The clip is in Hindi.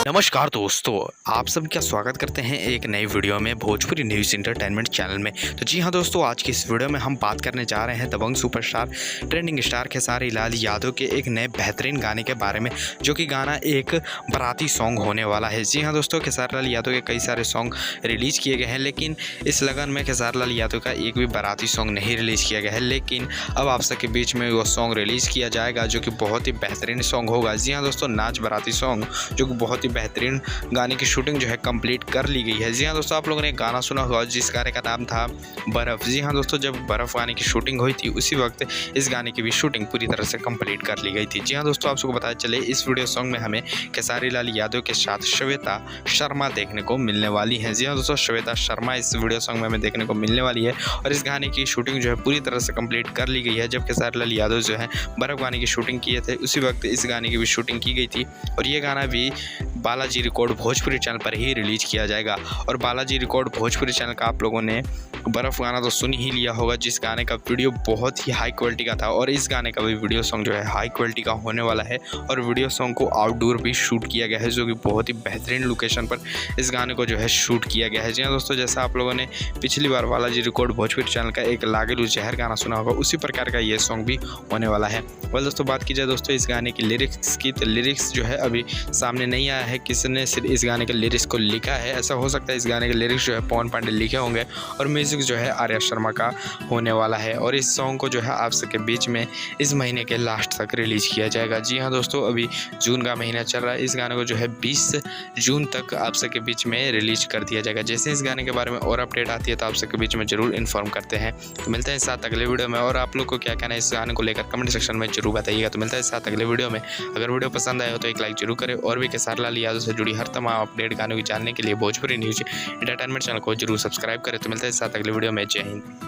नमस्कार दोस्तों, आप सबका स्वागत करते हैं एक नई वीडियो में भोजपुरी न्यूज़ इंटरटेनमेंट चैनल में। तो जी हाँ दोस्तों, आज की इस वीडियो में हम बात करने जा रहे हैं दबंग superstar trending star Khesari Lal Yadav के एक नए बेहतरीन गाने के बारे में, जो कि गाना एक बाराती सॉन्ग होने वाला है। जी हाँ दोस्तों, खेसारी लाल यादव के कई सारे सॉन्ग रिलीज़ किए गए हैं, लेकिन इस लगन में खेसारी लाल यादव का एक भी बाराती सॉन्ग नहीं रिलीज़ किया गया है। लेकिन अब आप सबके बीच में वो सॉन्ग रिलीज़ किया जाएगा, जो कि बहुत ही बेहतरीन सॉन्ग होगा। जी हाँ दोस्तों, नाच बाराती सॉन्ग, जो कि बहुत ही बेहतरीन गाने की शूटिंग जो है कंप्लीट कर ली गई है। जी हाँ दोस्तों, आप लोगों ने गाना सुना होगा जिस गाने का नाम था बर्फ़। जी हाँ दोस्तों, जब बर्फ़ गाने की शूटिंग हुई थी उसी वक्त इस गाने की भी शूटिंग पूरी तरह से कंप्लीट कर ली गई थी। जी हाँ दोस्तों, आप सबको बताया चले इस वीडियो सॉन्ग में हमें खेसारी लाल यादव के साथ श्वेता शर्मा देखने को मिलने वाली है। जी हाँ दोस्तों, श्वेता शर्मा इस वीडियो सॉन्ग में हमें देखने को मिलने वाली है और इस गाने की शूटिंग जो है पूरी तरह से कंप्लीट कर ली गई है। जब खेसारी लाल यादव जो है बर्फ़ गाने की शूटिंग किए थे उसी वक्त इस गाने की भी शूटिंग की गई थी और ये गाना भी बालाजी रिकॉर्ड भोजपुरी चैनल पर ही रिलीज किया जाएगा। और बालाजी रिकॉर्ड भोजपुरी चैनल का आप लोगों ने बर्फ़ गाना तो सुन ही लिया होगा, जिस गाने का वीडियो बहुत ही हाई क्वालिटी का था और इस गाने का भी वीडियो सॉन्ग जो है हाई क्वालिटी का होने वाला है और वीडियो सॉन्ग को आउटडोर भी शूट किया गया है, जो कि बहुत ही बेहतरीन लोकेशन पर इस गाने को जो है शूट किया गया है। जी हाँ दोस्तों, जैसा आप लोगों ने पिछली बार बालाजी रिकॉर्ड भोजपुरी चैनल का एक लागेलू जहर गाना सुना होगा, उसी प्रकार का ये सॉन्ग भी होने वाला है। वेल दोस्तों, बात की जाए दोस्तों इस गाने की लिरिक्स की, तो लिरिक्स जो है अभी सामने नहीं आया है किसने इस गाने के लिरिक्स को लिखा है। ऐसा हो सकता है इस गाने के लिरिक्स जो है पवन पांडे लिखे होंगे और म्यूजिक जो है आर्या शर्मा का होने वाला है और इस सॉन्ग को जो है आप सबके बीच में इस महीने के लास्ट तक रिलीज किया जाएगा। जी हाँ दोस्तों, अभी जून का महीना चल रहा है, इस गाने को जो है 20 जून तक आप सबके बीच में रिलीज कर दिया जाएगा। जैसे इस गाने के बारे में और अपडेट आती है तो आप सबके बीच में जरूर इन्फॉर्म करते हैं। तो मिलते हैं इस साथ अगले वीडियो में और आप लोग को क्या कहना है इस गाने को लेकर कमेंट सेक्शन में जरूर बताइएगा। तो मिलता है इस साथ अगले वीडियो में। अगर वीडियो पसंद आया हो तो एक लाइक जरूर करें और भी खेसारी लाल यादव से जुड़ी हर तमाम अपडेट गानों की जानने के लिए भोजपुरी न्यूज़ एंटरटेनमेंट चैनल को जरूर सब्सक्राइब करें। तो मिलते हैं इस साथ अगले वीडियो में। जय हिंद।